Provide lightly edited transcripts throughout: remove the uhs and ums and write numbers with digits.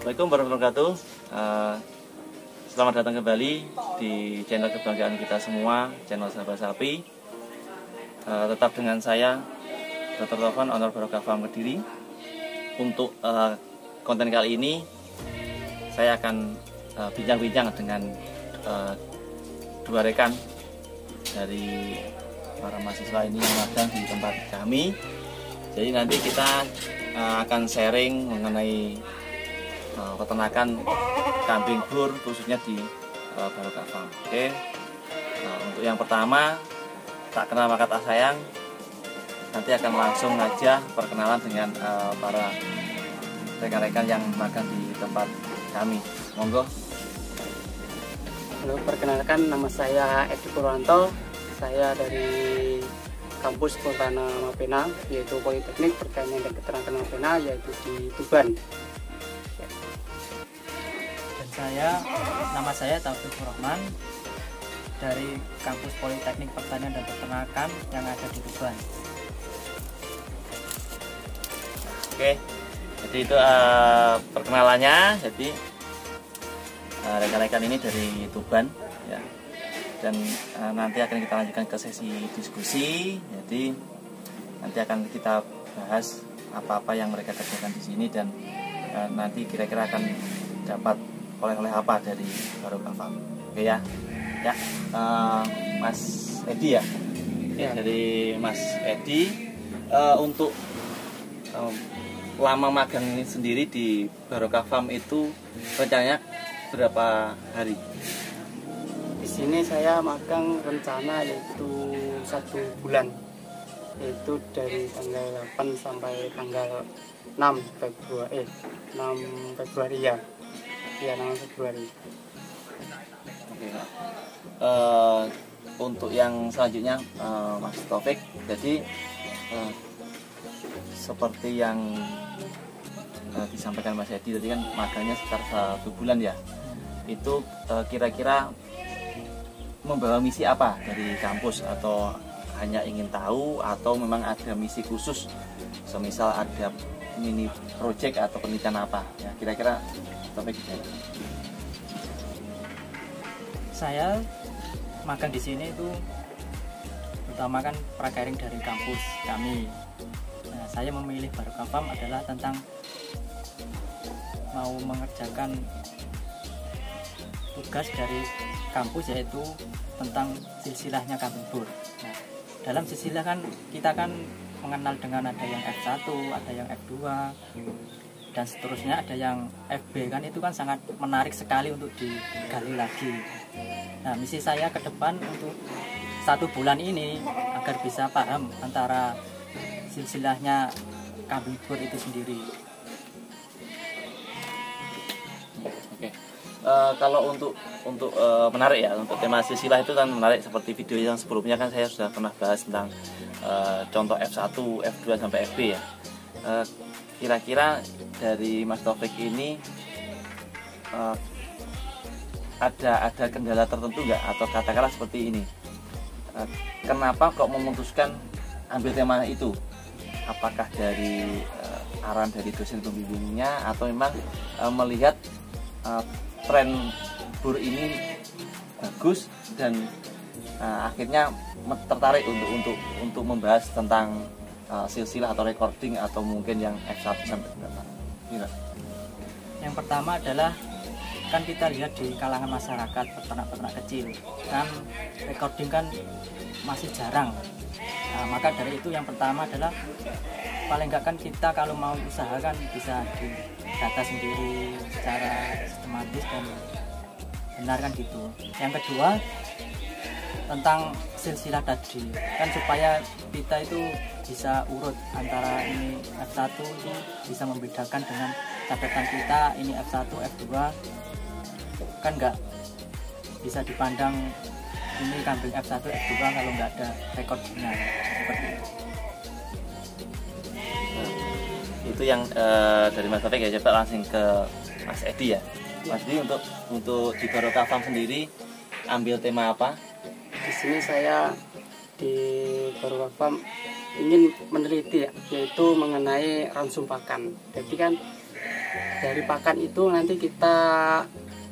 Assalamualaikum warahmatullahi wabarakatuh. Selamat datang kembali di channel kebanggaan kita semua, channel Sahabat Sapi. Tetap dengan saya, Dr. Taufan, owner Barokah Farm Kediri. Untuk konten kali ini, saya akan bincang-bincang dengan dua rekan dari para mahasiswa ini yang magang di tempat kami. Jadi nanti kita akan sharing mengenai peternakan kambing bur khususnya di Barokah Farm. Oke. Untuk yang pertama, tak kenal maka tak sayang. Nanti akan langsung aja perkenalan dengan para rekan-rekan yang magang di tempat kami. Monggo. Halo, perkenalkan, nama saya Edi Purwanto. Saya dari kampus Poltana Mapena, yaitu Politeknik Pertanian dan Peternakan Mapena, yaitu di Tuban. Dan nama saya Taufik Rahman dari kampus Politeknik Pertanian dan Peternakan yang ada di Tuban. Oke, jadi itu perkenalannya. Jadi rekan-rekan ini dari Tuban, ya. Dan nanti akan kita lanjutkan ke sesi diskusi. Jadi nanti akan kita bahas apa-apa yang mereka kerjakan di sini dan nanti kira-kira akan dapat oleh apa dari Barokah Farm. Oke ya. Ya, Mas Edi ya. Ya. Dari Mas Edi, untuk lama magang ini sendiri di Barokah Farm itu rencananya berapa hari? Di sini saya magang rencana yaitu 1 bulan, yaitu dari tanggal 8 sampai tanggal 6 Februari ya. Ya, 6 Februari. Oke. Untuk yang selanjutnya, Mas Taufik, jadi seperti yang disampaikan Mas Edi tadi kan magangnya sekitar 1 bulan ya. Itu kira-kira membawa misi apa dari kampus, atau hanya ingin tahu, atau memang ada misi khusus, semisal ada mini project atau penelitian apa ya, kira-kira topik kita. Saya magang di sini itu utama kan pracaring dari kampus kami. Nah, saya memilih Barokah Farm adalah tentang mau mengerjakan tugas dari kampus, yaitu tentang silsilahnya kambing bur. Nah, dalam silsilah kan kita kan mengenal dengan ada yang F1, ada yang F2, dan seterusnya, ada yang FB kan, itu kan sangat menarik sekali untuk digali lagi. Nah, misi saya ke depan untuk 1 bulan ini agar bisa paham antara silsilahnya kambing bur itu sendiri. Oke. Kalau untuk menarik ya, untuk tema silsilah itu kan menarik. Seperti video yang sebelumnya kan saya sudah pernah bahas tentang contoh F1, F2 sampai FB ya. Kira-kira dari Mas Taufik ini ada kendala tertentu nggak, atau katakanlah seperti ini, kenapa kok memutuskan ambil tema itu? Apakah dari arahan dari dosen pembimbingnya, atau memang melihat tren bur ini bagus dan akhirnya tertarik untuk membahas tentang silsilah atau recording, atau mungkin yang F1 sampai berapa? Gila. Yang pertama adalah kan kita lihat di kalangan masyarakat peternak-peternak kecil kan recording kan masih jarang. Nah, maka dari itu yang pertama adalah paling enggak kan kita kalau mau usaha kan bisa didata sendiri secara sistematis dan benar kan gitu. Yang kedua tentang silsilah tadi kan, supaya kita itu bisa urut antara ini F1 itu bisa membedakan dengan catatan kita ini F1, F2 kan nggak bisa dipandang ini kambing F1, F2 kalau nggak ada rekodnya seperti itu. Itu yang dari Mas Taufik ya. Coba langsung ke Mas Edi ya. Mas Edi, untuk di Barokah Farm sendiri ambil tema apa? Di sini saya di Barokah Farm ingin meneliti, yaitu mengenai ransum pakan. Jadi kan dari pakan itu nanti kita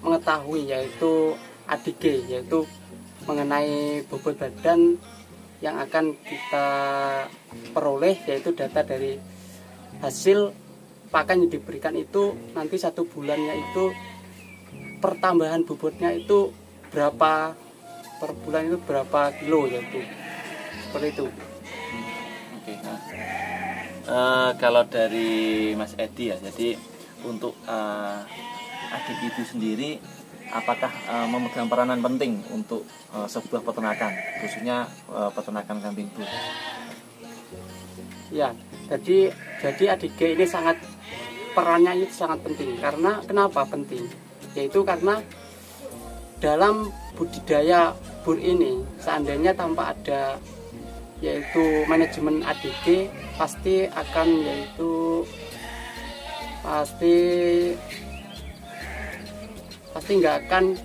mengetahui yaitu ADG, yaitu mengenai bobot badan yang akan kita peroleh, yaitu data dari hasil pakan yang diberikan itu nanti 1 bulannya itu pertambahan bobotnya itu berapa per bulan, itu berapa kilo, yaitu seperti itu. Oke. Nah, kalau dari Mas Edi ya, jadi untuk ADG itu sendiri apakah memegang peranan penting untuk sebuah peternakan, khususnya peternakan kambing bur? Ya, jadi ADG ini perannya itu sangat penting. Karena kenapa penting? Yaitu karena dalam budidaya bur ini, seandainya tanpa ada yaitu manajemen ADG, pasti nggak akan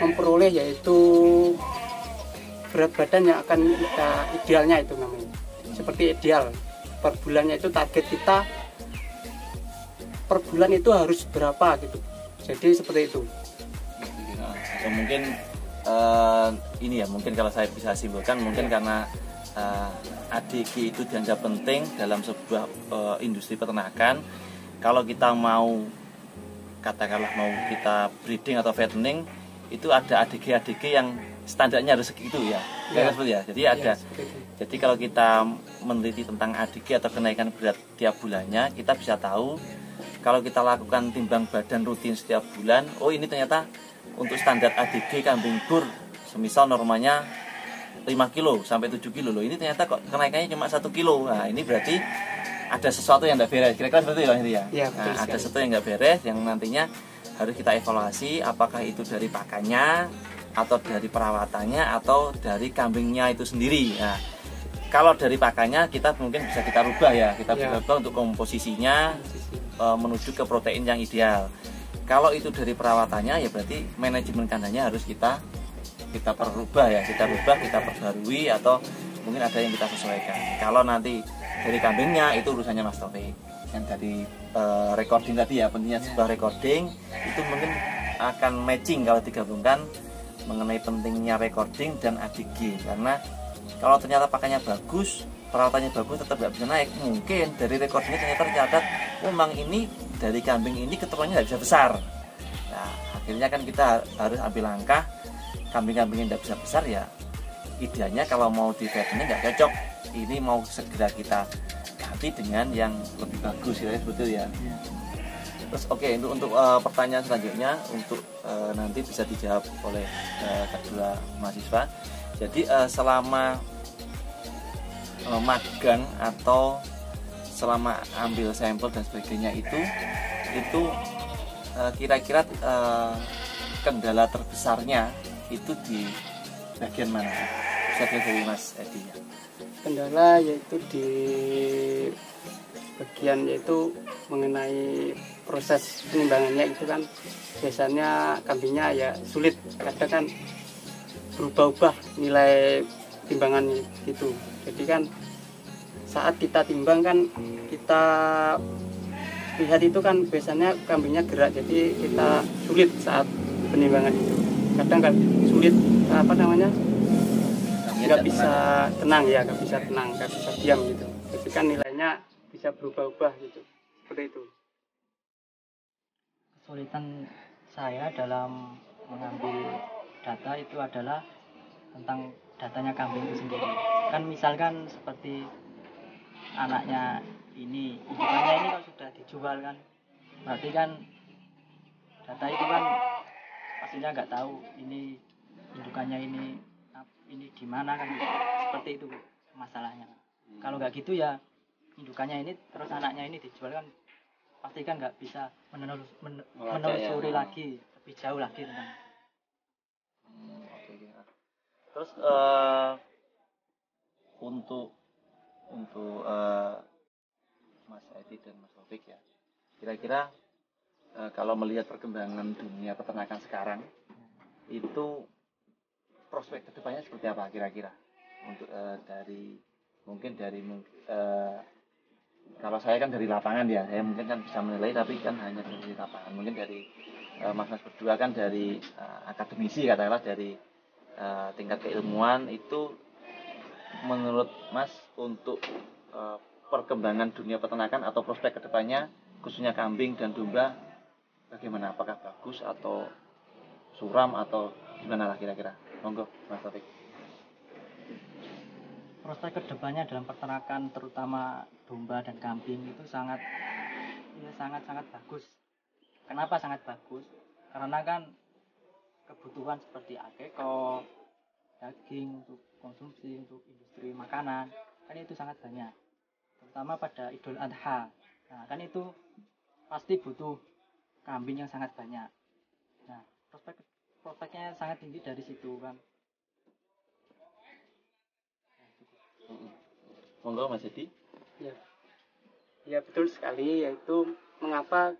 memperoleh yaitu berat badan yang akan kita idealnya, itu namanya seperti ideal per bulannya, itu target kita per bulan itu harus berapa gitu. Jadi seperti itu. Mungkin ini ya, mungkin kalau saya bisa simpulkan, mungkin karena ADG itu dianggap penting dalam sebuah industri peternakan. Kalau kita mau, katakanlah mau kita breeding atau fattening, itu ada ADG yang standarnya harus segitu ya. Ya. Jadi ada. Jadi kalau kita meneliti tentang ADG atau kenaikan berat tiap bulannya, kita bisa tahu kalau kita lakukan timbang badan rutin setiap bulan, oh ini ternyata untuk standar ADG kambing bur, semisal normanya 5 kilo sampai 7 kilo loh, ini ternyata kok kenaikannya cuma 1 kilo. Nah, ini berarti ada sesuatu yang tidak beres. Kira-kira seperti itu ya. Nah, ada sesuatu yang nggak beres yang nantinya harus kita evaluasi, apakah itu dari pakannya atau dari perawatannya atau dari kambingnya itu sendiri. Nah, kalau dari pakannya kita mungkin bisa kita rubah ya, kita rubah untuk komposisinya menuju ke protein yang ideal. Kalau itu dari perawatannya ya berarti manajemen kandangnya harus kita perubah ya, kita perbarui atau mungkin ada yang kita sesuaikan. Kalau nanti dari kambingnya itu urusannya Mas Taufik. Yang dari recording tadi ya, pentingnya sebuah recording itu mungkin akan matching kalau digabungkan mengenai pentingnya recording dan ADG. Karena kalau ternyata pakannya bagus, perawatannya bagus, tetap nggak bisa naik. Mungkin dari recordingnya ternyata tercatat, memang ini dari kambing ini keturunannya nggak bisa besar. Nah, akhirnya kan kita harus ambil langkah, kambing-kambing yang nggak bisa besar ya, idealnya kalau mau di fattening nggak cocok. Ini mau segera kita ganti dengan yang lebih bagus ya, betul ya. Terus untuk pertanyaan selanjutnya untuk nanti bisa dijawab oleh kedua mahasiswa. Jadi selama magang atau selama ambil sampel dan sebagainya itu kira-kira kendala terbesarnya itu di bagian mana? Bisa dari Mas Edi ya. Kendala yaitu di bagian yaitu mengenai proses penimbangannya, itu kan biasanya kambingnya ya sulit, kadang kan berubah-ubah nilai timbangan itu. Jadi kan saat kita timbang kan kita lihat itu kan biasanya kambingnya gerak, jadi kita sulit saat penimbangan itu. Kadang kan sulit nggak bisa tenang ya, nggak bisa diam gitu. Jadi kan nilainya bisa berubah-ubah gitu, seperti itu. Kesulitan saya dalam mengambil data itu adalah tentang datanya kambing itu sendiri. Kan misalkan seperti anaknya ini, indukannya ini kalau sudah dijual kan, berarti kan data itu kan pastinya nggak tahu ini indukannya ini gimana kan, seperti itu masalahnya. Kalau nggak gitu ya indukannya ini terus anaknya ini dijual kan, pasti kan nggak bisa menelusuri lagi lebih jauh lagi tentang. Terus untuk Mas Edi dan Mas Taufik ya, kira-kira kalau melihat perkembangan dunia peternakan sekarang itu prospek kedepannya seperti apa kira-kira untuk dari kalau saya kan dari lapangan ya, saya mungkin kan bisa menilai, tapi kan hanya dari lapangan. Mungkin dari mas-mas berdua kan dari akademisi, katakanlah dari tingkat keilmuan itu, menurut Mas untuk perkembangan dunia peternakan atau prospek kedepannya, khususnya kambing dan domba, bagaimana? Apakah bagus atau suram atau gimana lah kira-kira? Monggo Mas Taufik. Prospek kedepannya dalam peternakan terutama domba dan kambing itu sangat bagus. Kenapa sangat bagus? Karena kan kebutuhan seperti akeko, daging untuk konsumsi, untuk industri makanan kan itu sangat banyak, terutama pada Idul Adha. Nah kan itu pasti butuh kambing yang sangat banyak. Nah prospeknya sangat tinggi dari situ kan. Monggo Mas Edi. Ya betul sekali, yaitu mengapa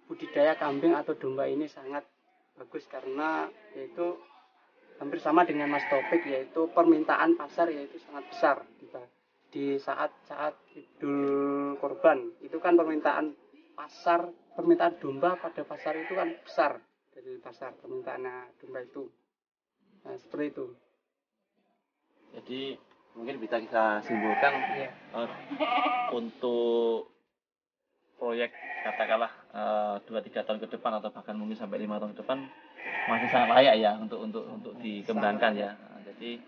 budidaya kambing atau domba ini sangat bagus, karena yaitu hampir sama dengan Mas Taufik, yaitu permintaan pasar yaitu sangat besar di saat Idul Kurban. Itu kan permintaan domba pada pasar itu kan besar, dari pasar permintaan domba itu. Nah seperti itu. Jadi mungkin bisa kita simpulkan untuk proyek katakanlah 2-3 tahun ke depan atau bahkan mungkin sampai 5 tahun ke depan masih sangat layak ya untuk dikembangkan ya. Jadi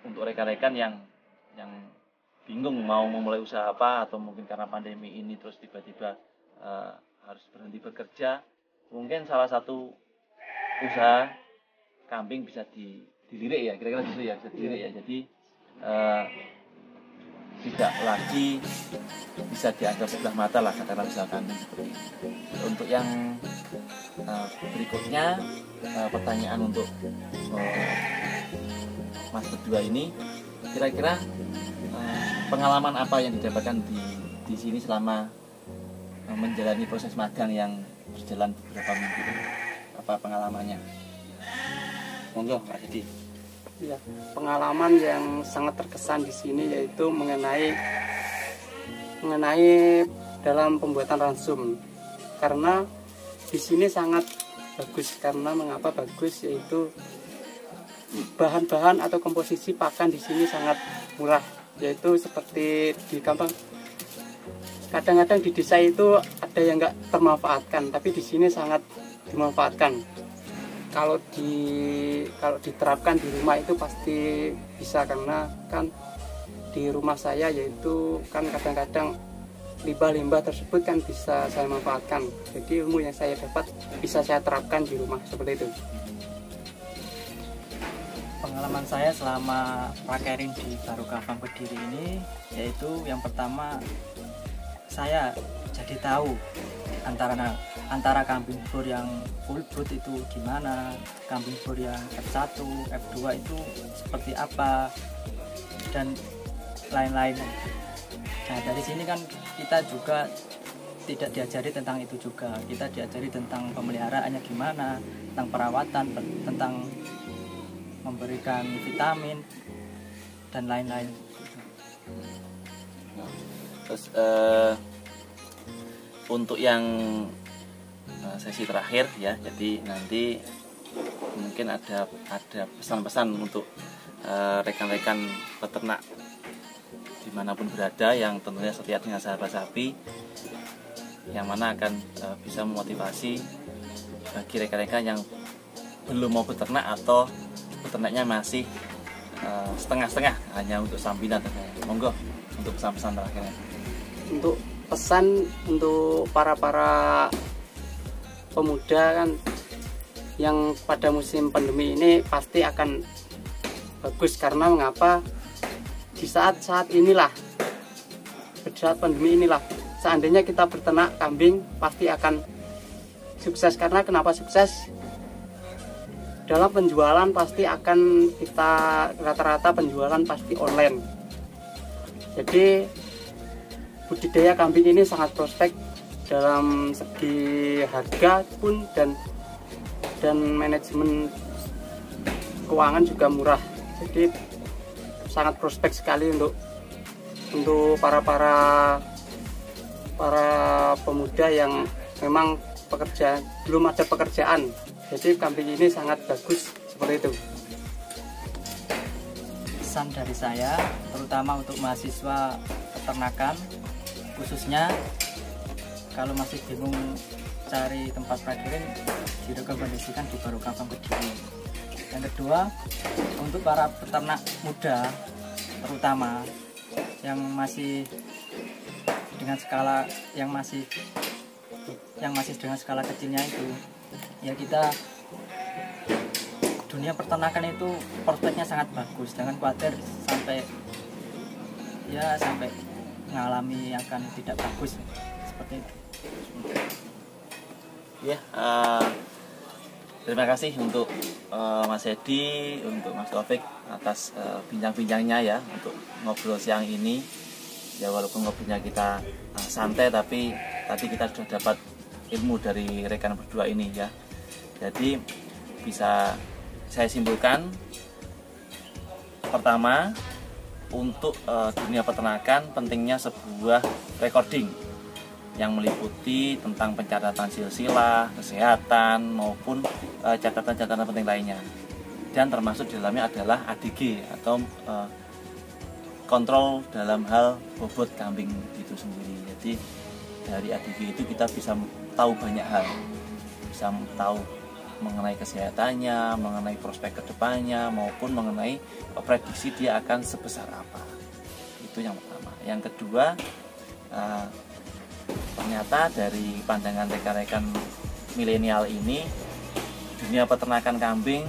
untuk rekan-rekan yang bingung mau memulai usaha apa, atau mungkin karena pandemi ini terus tiba-tiba harus berhenti bekerja, mungkin salah satu usaha kambing bisa dilirik ya, kira-kira gitu ya, bisa dilirik ya. Jadi tidak lagi bisa dianggap sebelah mata lah katakanlah usaha kambing seperti ini. Untuk yang berikutnya, pertanyaan untuk Mas berdua ini, kira-kira pengalaman apa yang didapatkan di sini selama menjalani proses magang yang berjalan beberapa minggu ini? Apa pengalamannya? Monggo Pak Edi. Ya, pengalaman yang sangat terkesan di sini yaitu mengenai dalam pembuatan ransum. Karena di sini sangat bagus. Karena mengapa bagus, yaitu bahan-bahan atau komposisi pakan di sini sangat murah. Yaitu seperti di kampung, kadang-kadang di desa itu ada yang nggak termanfaatkan, tapi di sini sangat dimanfaatkan. Kalau diterapkan di rumah itu pasti bisa, karena kan di rumah saya yaitu kan kadang-kadang limbah-limbah tersebut kan bisa saya manfaatkan. Jadi ilmu yang saya dapat bisa saya terapkan di rumah seperti itu. Pengalaman saya selama prakering di Barokah Farm Kediri ini, yaitu yang pertama saya jadi tahu antara kambing bor yang full brood itu gimana, kambing bor yang F1, F2 itu seperti apa, dan lain-lain. Nah dari sini kan kita juga tidak diajari tentang itu juga, kita diajari tentang pemeliharaannya gimana, tentang perawatan, tentang memberikan vitamin dan lain-lain. Terus untuk yang sesi terakhir ya, jadi nanti mungkin ada pesan-pesan untuk rekan-rekan peternak dimanapun berada yang tentunya setia dengan sahabat sapi, yang mana akan bisa memotivasi bagi rekan-rekan yang belum mau beternak atau peternaknya masih setengah-setengah, hanya untuk sambilan. Monggo untuk pesan-pesan terakhirnya. Untuk pesan untuk para pemuda kan yang pada musim pandemi ini pasti akan bagus. Karena mengapa, di saat pandemi inilah seandainya kita berternak kambing pasti akan sukses. Karena kenapa sukses? Dalam penjualan pasti akan kita rata-rata penjualan pasti online. Jadi budidaya kambing ini sangat prospek dalam segi harga pun dan manajemen keuangan juga murah. Jadi sangat prospek sekali untuk untuk para pemuda yang memang belum ada pekerjaan. Jadi kambing ini sangat bagus seperti itu. Pesan dari saya terutama untuk mahasiswa peternakan, khususnya kalau masih bingung cari tempat prakirin, direkomendasikan di Barokah Farm Kediri. Yang kedua, untuk para peternak muda terutama yang masih dengan skala yang masih dengan skala kecilnya itu, ya kita dunia peternakan itu prospeknya sangat bagus. Jangan khawatir sampai mengalami yang akan tidak bagus seperti itu. Ya, terima kasih untuk Mas Edi, untuk Mas Taufik atas bincang-bincangnya ya untuk ngobrol siang ini. Ya walaupun ngobrolnya kita santai, tapi tadi kita sudah dapat ilmu dari rekan berdua ini ya. Jadi bisa saya simpulkan, pertama untuk dunia peternakan pentingnya sebuah recording yang meliputi tentang pencatatan silsilah, kesehatan maupun catatan-catatan penting lainnya. Dan termasuk di dalamnya adalah ADG atau kontrol dalam hal bobot kambing itu sendiri. Jadi dari ADG itu kita bisa tahu banyak hal, bisa tahu mengenai kesehatannya, mengenai prospek kedepannya, maupun mengenai prediksi dia akan sebesar apa. Itu yang pertama. Yang kedua, ternyata dari pandangan rekan-rekan milenial ini, dunia peternakan kambing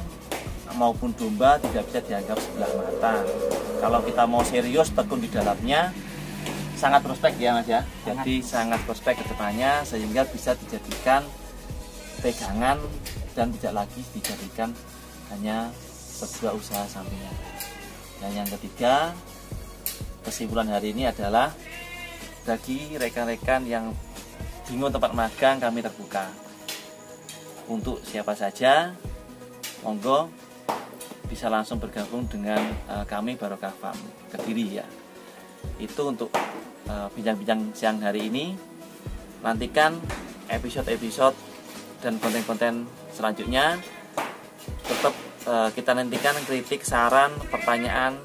maupun domba tidak bisa dianggap sebelah mata. Kalau kita mau serius tekun di dalamnya, sangat prospek ya Mas ya. Jadi sangat prospek kedepannya, sehingga bisa dijadikan pegangan dan tidak lagi dijadikan hanya sebuah usaha sampingan. Dan yang ketiga, kesimpulan hari ini adalah bagi rekan-rekan yang bingung tempat magang, kami terbuka untuk siapa saja. Monggo bisa langsung bergabung dengan kami Barokah Farm Kediri ya. Itu untuk bincang-bincang siang hari ini. Nantikan episode-episode dan konten-konten selanjutnya. Tetap kita nantikan kritik, saran, pertanyaan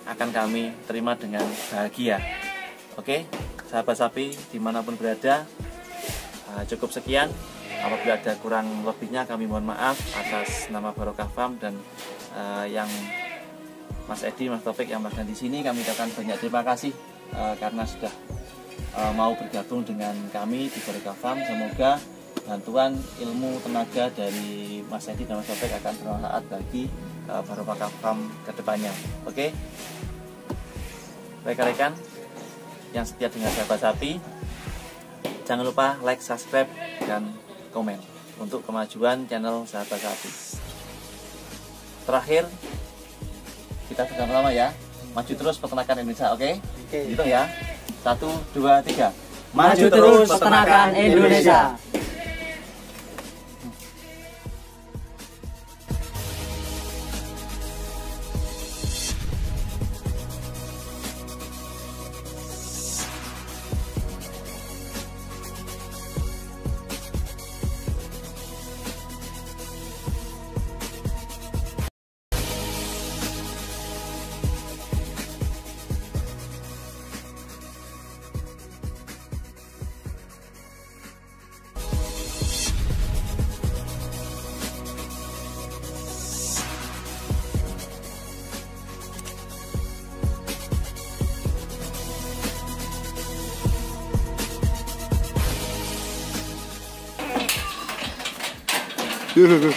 akan kami terima dengan bahagia. Oke, sahabat sapi dimanapun berada, cukup sekian. Apabila ada kurang lebihnya kami mohon maaf atas nama Barokah Farm dan yang Mas Edi, Mas Taufik yang magang di sini. Kami ucapkan banyak terima kasih karena sudah mau bergabung dengan kami di Barokah Farm. Semoga bantuan ilmu tenaga dari Mas Edi dan Mas Taufik akan bermanfaat bagi Barokah Farm kedepannya. Oke, rekan-rekan yang setia dengan sahabat sapi, jangan lupa like, subscribe, dan komen untuk kemajuan channel sahabat sapi. Terakhir, kita bersama-sama ya, maju terus peternakan Indonesia. Oke? Gitu ya. 1, 2, 3. Maju terus peternakan Indonesia. Duh.